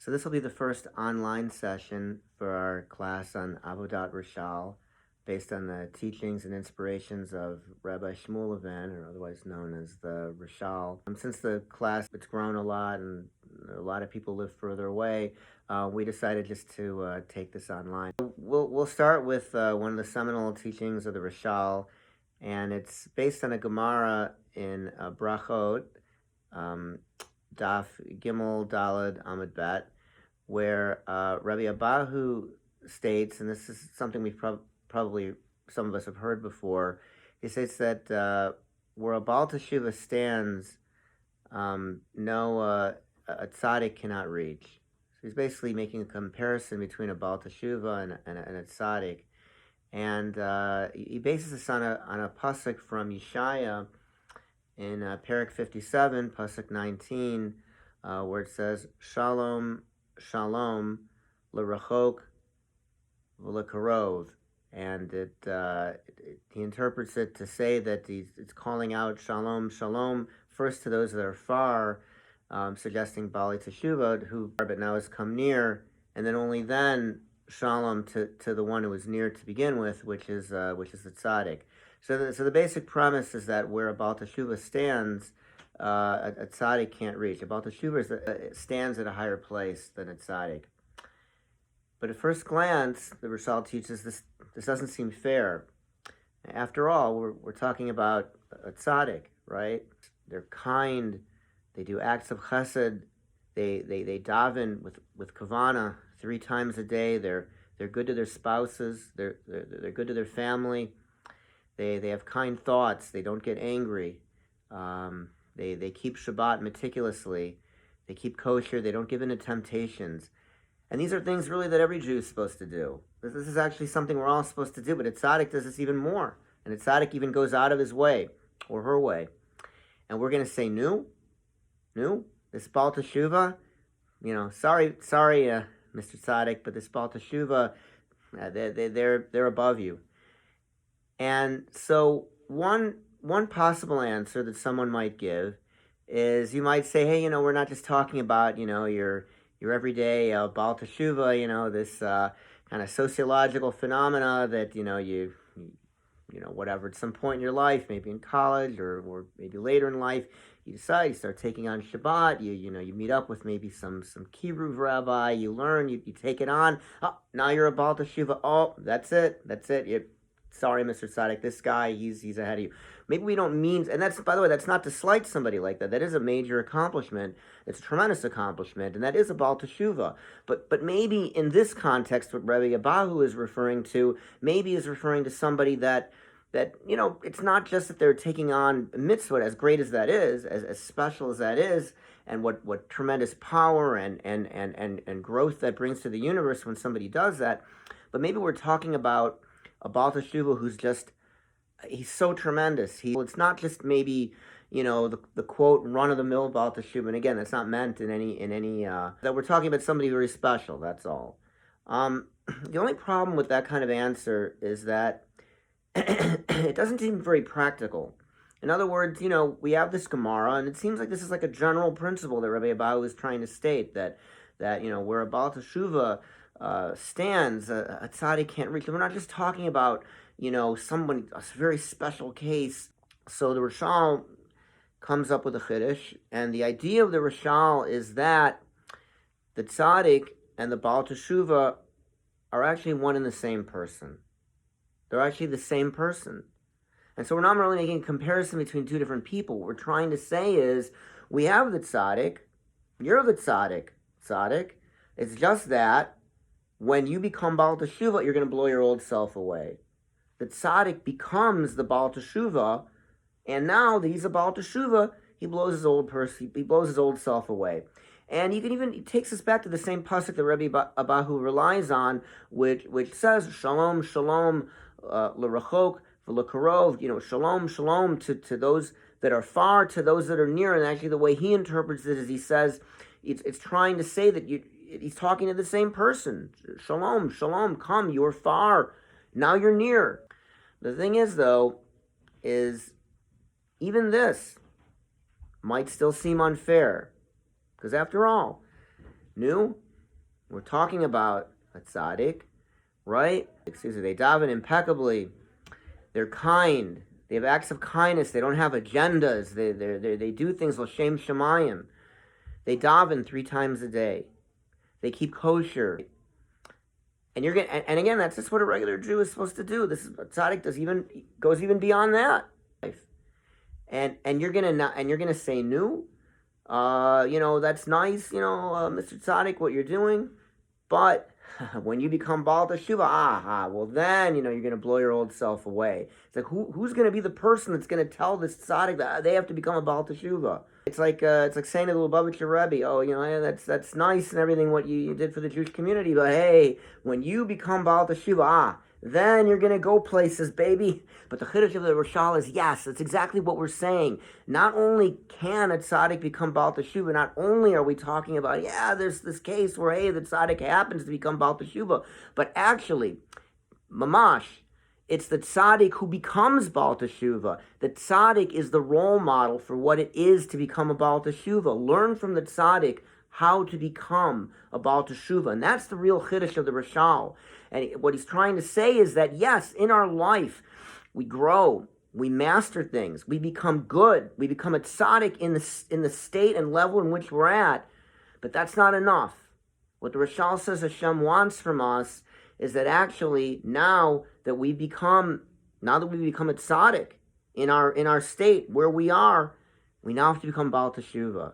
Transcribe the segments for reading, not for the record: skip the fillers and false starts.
So this will be the first online session for our class on Avodat Rashal, based on the teachings and inspirations of Rabbi Shmuel Levin, or otherwise known as the Rashal. Since the class it's grown a lot and a lot of people live further away, we decided just to take this online. We'll start with one of the seminal teachings of the Rashal, and it's based on a Gemara in Brachot, Daf Gimel Dalad Amud Bet, where Rabbi Abahu states, and this is something we've probably some of us have heard before. He states that where a Baal Teshuva stands, a Tzadik cannot reach. So he's basically making a comparison between a Baal Teshuva and a Tzadik, and he bases this on a pasuk from Yeshaya in Perek 57, pasuk 19, where it says, Shalom, Shalom, l'rachok, v'lekarov. And he interprets it to say that it's calling out Shalom, Shalom, first to those that are far, suggesting Baal Teshuva, who but now has come near, and then only then Shalom to the one who was near to begin with, which is the Tzadik. So the basic premise is that where a Baal Teshuva stands, a Tzadik can't reach. A Baal Teshuva stands at a higher place than a Tzadik. But at first glance, the Rashal teaches this doesn't seem fair. After all, we're talking about a Tzadik, right? They're kind. They do acts of chesed. They daven with kavana 3 times a day. They're good to their spouses. They're good to their family. They have kind thoughts. They don't get angry. They keep Shabbat meticulously. They keep kosher. They don't give in to temptations. And these are things really that every Jew is supposed to do. This is actually something we're all supposed to do, but a tzaddik does this even more. And a tzaddik even goes out of his way, or her way. And we're going to say, no, this Baal Teshuva, sorry, Mr. Tzaddik, but this Baal Teshuva, they're above you. And so one possible answer that someone might give is, you might say, hey, we're not just talking about, your everyday Baal Teshuva, this kind of sociological phenomena that, whatever, at some point in your life, maybe in college or maybe later in life, you decide, you start taking on Shabbat, you meet up with maybe some Kiruv rabbi, you learn, you take it on, oh, now you're a Baal Teshuva, oh, that's it, sorry, Mr. Tzadik, this guy, he's ahead of you. Maybe we don't mean, and that's, by the way, that's not to slight somebody like that. That is a major accomplishment. It's a tremendous accomplishment, and that is a Baal Teshuva. But maybe in this context, what Rabbi Abahu is referring to, maybe is referring to somebody that it's not just that they're taking on mitzvah, as great as that is, as special as that is, and what tremendous power and growth that brings to the universe when somebody does that, but maybe we're talking about a Baal Teshuva who's he's so tremendous. It's not just maybe, the quote run-of-the-mill Baal Teshuva, and again, that's not meant in any that we're talking about somebody very special, that's all. The only problem with that kind of answer is that it doesn't seem very practical. In other words, we have this Gemara, and it seems like this is like a general principle that Rabbi Abahu is trying to state, that where a Baal Teshuva stands, a tzaddik can't reach. We're not just talking about, someone, a very special case. So the Rashal comes up with a chiddush, and the idea of the Rashal is that the tzaddik and the Baal Teshuva are actually one and the same person. They're actually the same person. And so we're not really making a comparison between 2 different people. What we're trying to say is, we have the tzaddik, you're the tzaddik. It's just that when you become Baal Teshuva, you're going to blow your old self away. The tzaddik becomes the Baal Teshuva, and now that he's a Baal Teshuva, he blows his old self away. And it takes us back to the same pasuk that Rabbi Abahu relies on, which says, Shalom, Shalom, l'rachok, v'lekarov, Shalom, Shalom to those that are far, to those that are near. And actually the way he interprets it is, he says, it's trying to say that he's talking to the same person. Shalom, Shalom, come, you're far, now you're near. The thing is, though, is even this might still seem unfair. Because after all, We're talking about a tzaddik, right? They daven impeccably. They're kind. They have acts of kindness. They don't have agendas. They do things l'shem shamayim. They daven 3 times a day. They keep kosher. And and again, that's just what a regular Jew is supposed to do. This is a tzaddik goes even beyond that. And you're gonna say no. That's nice, Mr. Tzadik, what you're doing. But when you become Baal Teshuva, well then, you're going to blow your old self away. It's like, who's going to be the person that's going to tell this Tzadik that they have to become a Baal Teshuva? It's like saying to the Lubavitcher Rebbe, that's nice and everything what you did for the Jewish community, but hey, when you become Baal Teshuva, then you're going to go places, baby. But the chiddush of the Rashal is, yes, that's exactly what we're saying. Not only can a tzaddik become Baal Teshuva, not only are we talking about, there's this case where, hey, the tzaddik happens to become Baal Teshuva, but actually, mamash, it's the tzaddik who becomes Baal Teshuva. The tzaddik is the role model for what it is to become a Baal Teshuva. Learn from the tzaddik how to become a Baal Teshuva. And that's the real chiddush of the Rashal. And what he's trying to say is that, yes, in our life, we grow, we master things, we become good, we become a tzaddik in the state and level in which we're at, but that's not enough. What the Rashal says Hashem wants from us is that actually now that we become a tzaddik in our state where we are, we now have to become Baal Teshuva.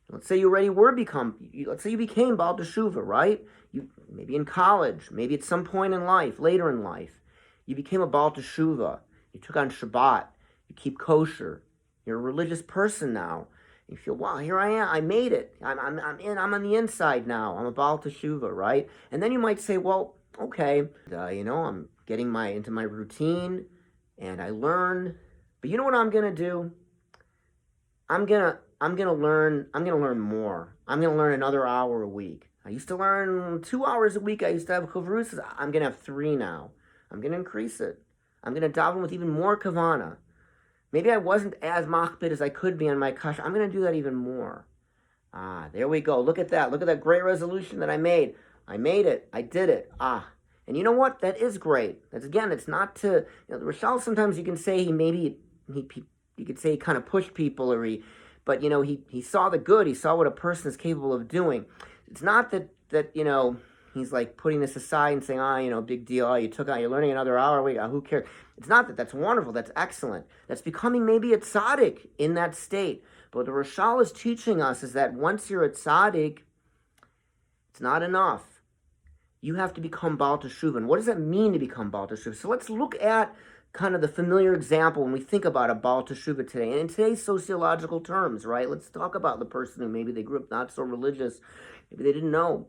Let's say let's say you became Baal Teshuva, right? You maybe in college, maybe at some point in life, later in life, you became a Baal Teshuva. You took on Shabbat. You keep kosher. You're a religious person now. You feel, wow, here I am. I made it. I'm on the inside now. I'm a Baal Teshuva, right? And then you might say, well, okay, I'm getting into my routine, and I learn. But you know what I'm gonna do? I'm gonna learn more. I'm gonna learn another hour a week. I used to learn 2 hours a week. I used to have chavrusas. I'm gonna have 3 now. I'm gonna increase it. I'm gonna daven with even more kavana. Maybe I wasn't as machbid as I could be on my kasha. I'm gonna do that even more. There we go. Look at that. Look at that great resolution that I made. I made it. I did it. And you know what? That is great. It's not to, the Rashal, sometimes you can say you could say he kind of pushed people, but he saw the good. He saw what a person is capable of doing. It's not that he's like putting this aside and saying, big deal. You're learning another hour. Wait, who cares? It's not that. That's wonderful. That's excellent. That's becoming maybe a tzaddik in that state. But what the Rashal is teaching us is that once you're a tzaddik, it's not enough. You have to become Baal Teshuva. And what does that mean to become Baal Teshuva? So let's look at kind of the familiar example when we think about a Baal Teshuva today. And in today's sociological terms, right? Let's talk about the person who maybe they grew up not so religious. Maybe they didn't know.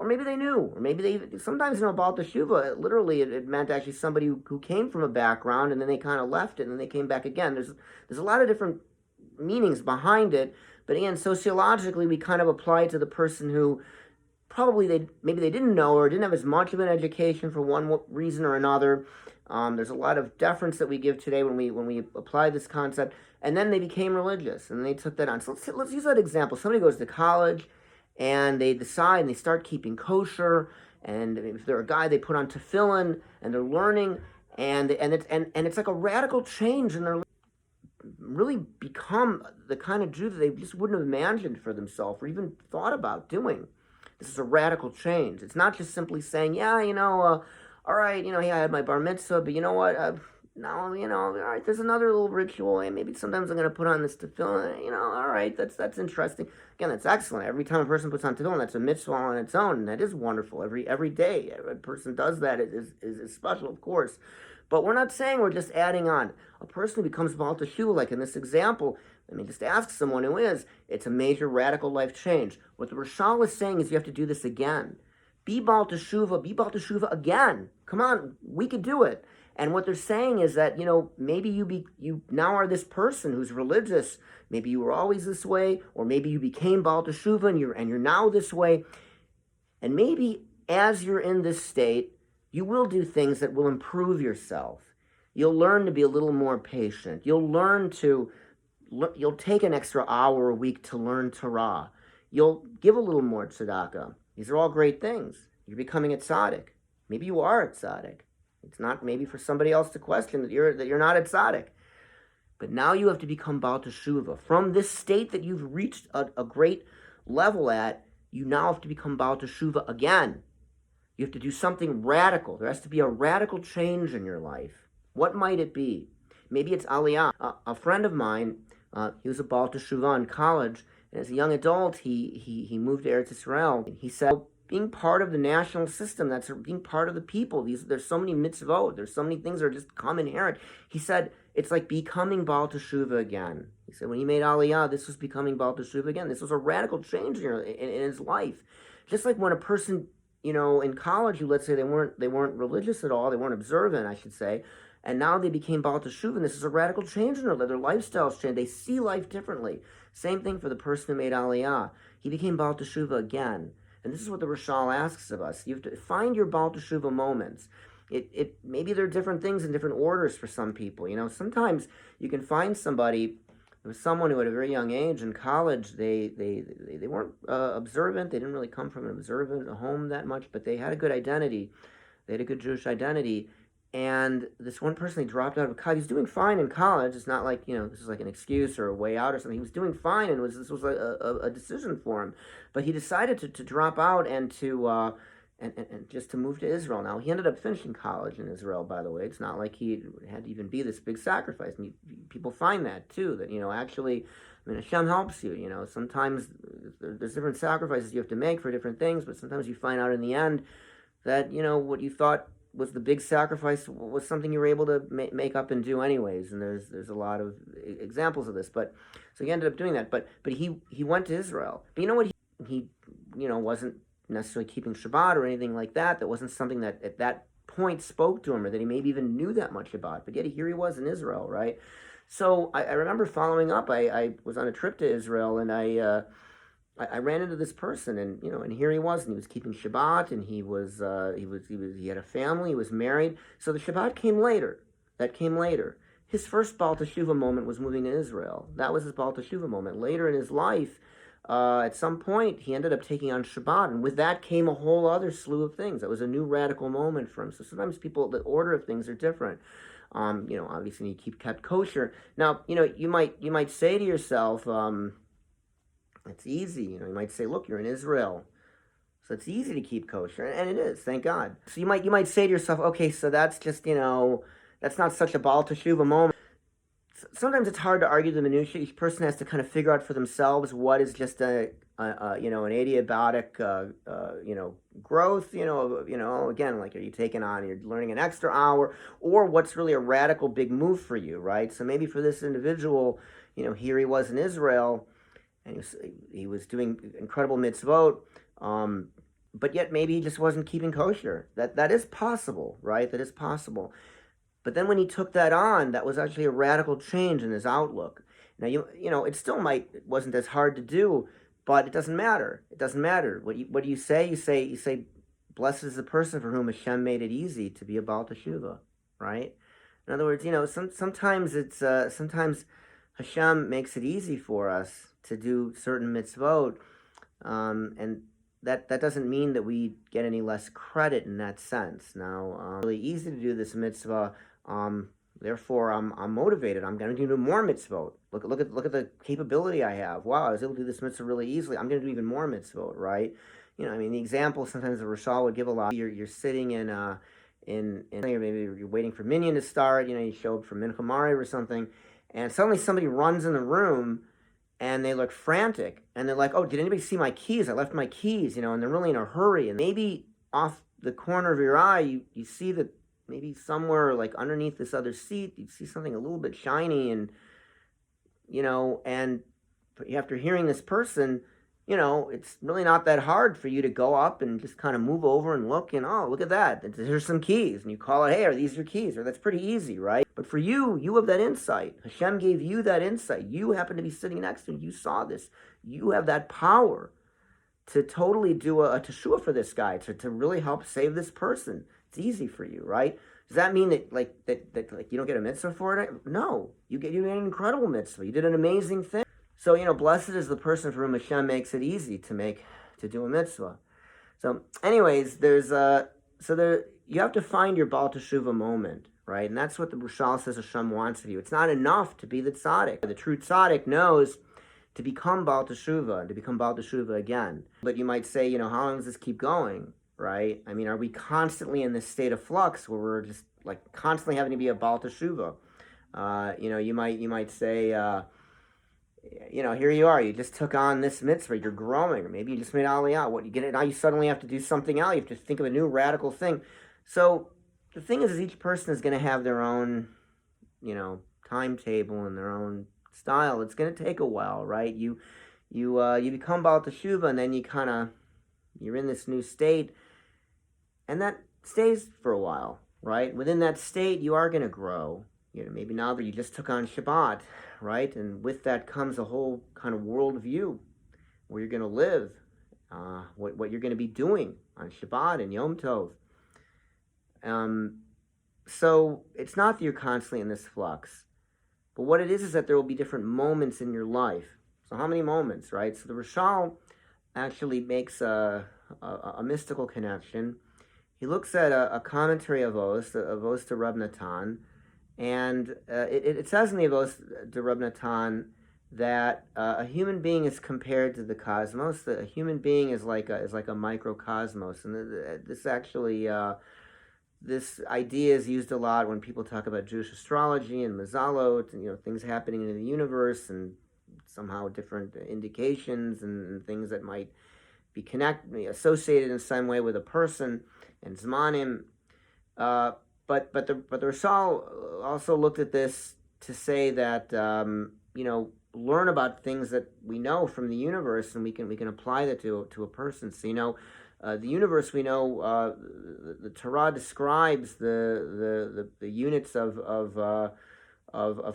Or maybe they knew. Or maybe sometimes, Baal Teshuva, literally, it meant actually somebody who came from a background and then they kind of left it and then they came back again. There's a lot of different meanings behind it. But again, sociologically, we kind of apply it to the person who probably maybe they didn't know or didn't have as much of an education for one reason or another. There's a lot of deference that we give today when we apply this concept, and then they became religious and they took that on. So let's use that example. Somebody goes to college and they decide and they start keeping kosher, and if they're a guy, they put on tefillin and they're learning, and it's like a radical change, and they're really become the kind of Jew that they just wouldn't have imagined for themselves or even thought about doing. This is a radical change. It's not just simply saying, all right, I had my bar mitzvah, but you know what? Now, all right, there's another little ritual, and maybe sometimes I'm going to put on this tefillin, all right, that's interesting. Again, that's excellent. Every time a person puts on tefillin, that's a mitzvah on its own, and that is wonderful. Every day, every person does that. It is special, of course. But we're not saying we're just adding on. A person who becomes Baal Teshuva, like in this example, just ask someone who is, it's a major radical life change. What the Rashal is saying is you have to do this again. Be Baal Teshuva again. Come on, we could do it. And what they're saying is that, maybe you now are this person who's religious. Maybe you were always this way, or maybe you became Baal Teshuva and you're now this way. And maybe as you're in this state, you will do things that will improve yourself. You'll learn to be a little more patient. You'll take an extra hour a week to learn Torah. You'll give a little more tzedakah. These are all great things. You're becoming a tzaddik. Maybe you are a tzaddik. It's not maybe for somebody else to question that you're not a tzaddik. But now you have to become Baal Teshuva. From this state that you've reached a great level at, you now have to become Baal Teshuva again. You have to do something radical. There has to be a radical change in your life. What might it be? Maybe it's aliyah. A friend of mine, he was a Baal Teshuva in college, and as a young adult, he moved to Eretz Israel. He said, being part of the national system, that's being part of the people. There's so many mitzvot. There's so many things that are just come inherent. He said, it's like becoming Baal Teshuva again. He said, when he made aliyah, this was becoming Baal Teshuva again. This was a radical change in his life. Just like when a person, in college, let's say they weren't religious at all, they weren't observant, I should say, and now they became Baal Teshuva, and this is a radical change in their life. Their lifestyles change. They see life differently. Same thing for the person who made aliyah. He became Baal Teshuva again. And this is what the Rashal asks of us. You have to find your Baal Teshuva moments. Maybe there are different things in different orders for some people. Sometimes you can find somebody. There was someone who at a very young age in college, they weren't observant. They didn't really come from an observant home that much, but they had a good identity. They had a good Jewish identity. And this one person, he dropped out of college. He's doing fine in college. It's not like, this is like an excuse or a way out or something. He was doing fine, and this was a decision for him. But he decided to drop out and to and just to move to Israel. Now, he ended up finishing college in Israel, by the way. It's not like he had to even be this big sacrifice. And people find that, too, that, actually, Hashem helps you. Sometimes there's different sacrifices you have to make for different things, but sometimes you find out in the end that, what you thought was the big sacrifice was something you were able to make up and do anyways, and there's a lot of examples of this. But so he ended up doing that. But he went to Israel. But you know what? He wasn't necessarily keeping Shabbat or anything like that. That wasn't something that at that point spoke to him, or that he maybe even knew that much about. But yet here he was in Israel, right? So I remember following up. I was on a trip to Israel, and I ran into this person, and and here he was, and he was keeping Shabbat, and he had a family, he was married. So the Shabbat came later. That came later. His first Baal Teshuva moment was moving to Israel. That was his Baal Teshuva moment. Later in his life, at some point, he ended up taking on Shabbat, and with that came a whole other slew of things. That was a new radical moment for him. So sometimes the order of things are different. Obviously you kept kosher. Now, you might say to yourself, it's easy, you might say, look, you're in Israel, so it's easy to keep kosher, and it is, thank God. So you might say to yourself, okay, so that's just, that's not such a Baal Teshuva moment. Sometimes it's hard to argue the minutiae. Each person has to kind of figure out for themselves what is just an adiabatic, growth, again, like, are you taking on, you're learning an extra hour, or what's really a radical big move for you, right? So maybe for this individual, here he was in Israel, and he was doing incredible mitzvot, but yet maybe he just wasn't keeping kosher. That is possible, right? That is possible. But then when he took that on, that was actually a radical change in his outlook. Now, it wasn't as hard to do, but it doesn't matter. It doesn't matter. What do you say? You say, blessed is the person for whom Hashem made it easy to be a Baal Teshuva, right? In other words, sometimes sometimes Hashem makes it easy for us to do certain mitzvot, and that doesn't mean that we get any less credit in that sense. Now, really easy to do this mitzvah, therefore I'm motivated. I'm going to do more mitzvot. Look at the capability I have. Wow, I was able to do this mitzvah really easily. I'm going to do even more mitzvot, right? The example sometimes the Rashal would give a lot. You're sitting in or maybe you're waiting for minyan to start. You show up for mincha mariv or something, and suddenly somebody runs in the room, and they look frantic, and they're like, oh, did anybody see my keys? I left my keys, and they're really in a hurry. And maybe off the corner of your eye, you see that maybe somewhere like underneath this other seat, you see something a little bit shiny, and, and after hearing this person, it's really not that hard for you to go up and just kind of move over and look, and, oh, look at that. Here's some keys. And you call it, hey, are these your keys? Or that's pretty easy, right? But for you have that insight. Hashem gave you that insight. You happen to be sitting next to him. You saw this. You have that power to totally do a teshuva for this guy, to really help save this person. It's easy for you, right? Does that mean that you don't get a mitzvah for it? No. You get an incredible mitzvah. You did an amazing thing. So, blessed is the person for whom Hashem makes it easy to do a mitzvah. So, anyways, you have to find your Baal Teshuva moment, right? And that's what the Rashal says Hashem wants of you. It's not enough to be the Tzadik. The true Tzadik knows to become Baal Teshuva, to become Baal Teshuva again. But you might say, how long does this keep going, right? I mean, are we constantly in this state of flux where we're just like constantly having to be a Baal Teshuva? You might say, here you are, you just took on this mitzvah, you're growing, or maybe you just made aliyah. What you get it now? You suddenly have to do something else. You have to think of a new radical thing. So the thing is each person is going to have their own, timetable and their own style. It's going to take a while, right? You become Baal Teshuva, and then you're in this new state, and that stays for a while, right? Within that state, you are going to grow. Maybe now that you just took on Shabbat, right? And with that comes a whole kind of worldview where you're going to live, what you're going to be doing on Shabbat and Yom Tov. So it's not that you're constantly in this flux, but what it is that there will be different moments in your life. So how many moments, right? So the Rashal actually makes a mystical connection. He looks at a commentary of Avos to Reb Natan, and it says in the Avos to Reb Natan that a human being is compared to the cosmos. A human being is like a microcosmos, and this actually this idea is used a lot when people talk about Jewish astrology and mazalot, and things happening in the universe, and somehow different indications and things that might be associated in some way with a person and zmanim. But the Rashal also looked at this to say that learn about things that we know from the universe, and we can apply that to a person. So the universe, we know, the Torah describes the units of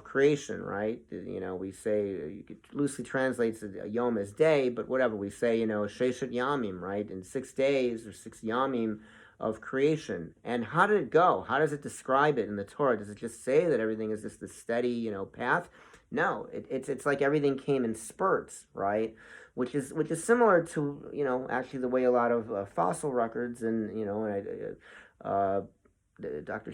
creation, right? We say, you could loosely translate yom as day, but whatever, we say, sheshet yamim, right? In 6 days or 6 yamim of creation. And how did it go? How does it describe it in the Torah? Does it just say that everything is just this steady, path? No, it's like everything came in spurts, right? Which is similar to actually the way a lot of fossil records and Dr.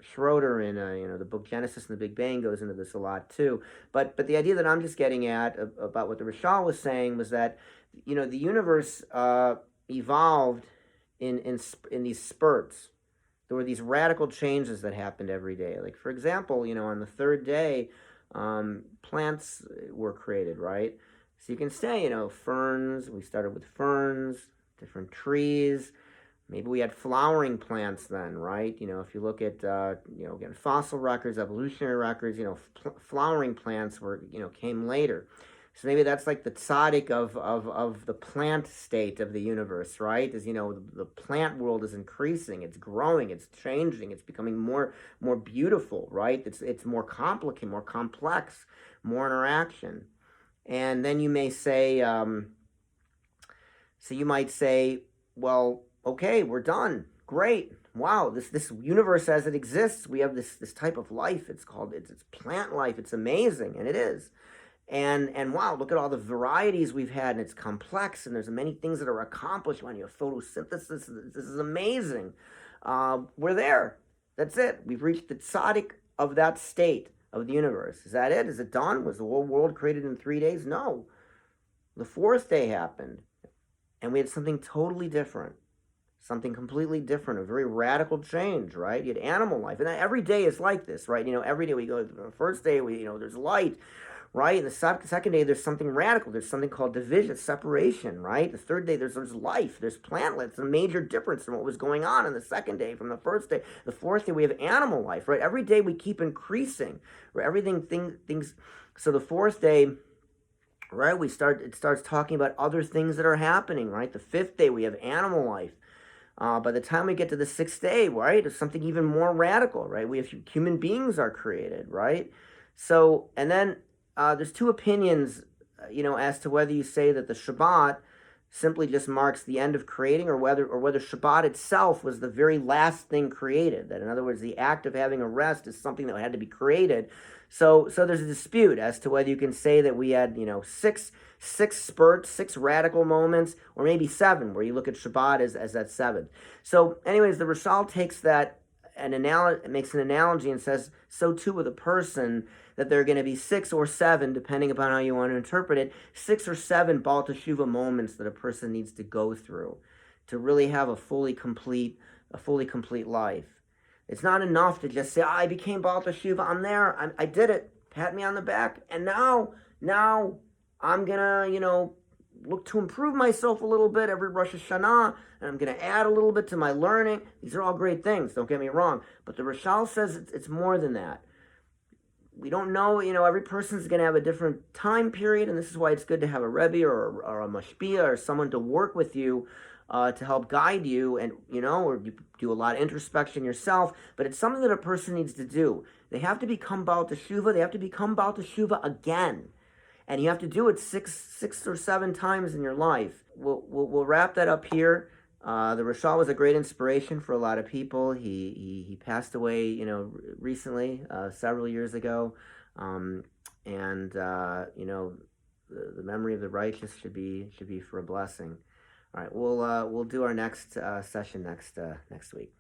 Schroeder in the book Genesis and the Big Bang goes into this a lot too. But the idea that I'm just getting at about what the Rashal was saying was that the universe evolved in these spurts. There were these radical changes that happened every day. Like, for example, on the third day, plants were created, right? So you can say, ferns, we started with ferns, different trees. Maybe we had flowering plants then, right? If you look at, again, fossil records, evolutionary records, flowering plants came later. So maybe that's like the tzaddik of the plant state of the universe, right? As the plant world is increasing, it's growing, it's changing, it's becoming more beautiful, right? It's more complicated, more complex, more interaction. And then you may say, so you might say, well, okay, we're done. Great. Wow, this universe as it exists, we have this type of life. It's plant life. It's amazing, and it is. And wow, look at all the varieties we've had, and it's complex, and there's many things that are accomplished when you have photosynthesis. This is amazing. We're there. That's it. We've reached the tzaddik of that state of the universe. Is that it? Is it done? Was the whole world created in 3 days? No. The 4th day happened, and we had something totally different. Something completely different, a very radical change, right? You had animal life, and every day is like this, right? Every day we go, the first day, there's light, right? And the second day, there's something radical. There's something called division, separation, right? The third day, there's life. There's plant life. It's a major difference from what was going on in the second day from the first day. The 4th day, we have animal life, right? Every day we keep increasing, right? Things. So the 4th day, right? It starts talking about other things that are happening, right? The 5th day, we have animal life. By the time we get to the 6th day, right, it's something even more radical, right? We have human beings are created, right? So, and then there's 2 opinions, as to whether you say that the Shabbat simply just marks the end of creating, or whether Shabbat itself was the very last thing created. That, in other words, the act of having a rest is something that had to be created. So there's a dispute as to whether you can say that we had, six spurts, six radical moments, or maybe seven, where you look at Shabbat as that seventh. So anyways, the Rashal takes that makes an analogy and says, so too with a person, that there are going to be 6 or 7, depending upon how you want to interpret it, 6 or 7 Baal Teshuva moments that a person needs to go through to really have a fully complete life. It's not enough to just say, I became Baal Teshuva, I'm there, I did it, pat me on the back, and now I'm going to, look to improve myself a little bit every Rosh Hashanah, and I'm going to add a little bit to my learning. These are all great things, don't get me wrong, but the Rashal says it's more than that. We don't know, every person's going to have a different time period, and this is why it's good to have a Rebbe or a Mashpia or someone to work with you to help guide you, and, or you do a lot of introspection yourself, but it's something that a person needs to do. They have to become Baal Teshuva. They have to become Baal Teshuva again, and you have to do it six or 7 times in your life. We'll wrap that up here. The Rashal was a great inspiration for a lot of people. He passed away, recently, several years ago, and the memory of the righteous should be for a blessing. All right, we'll do our next session next week.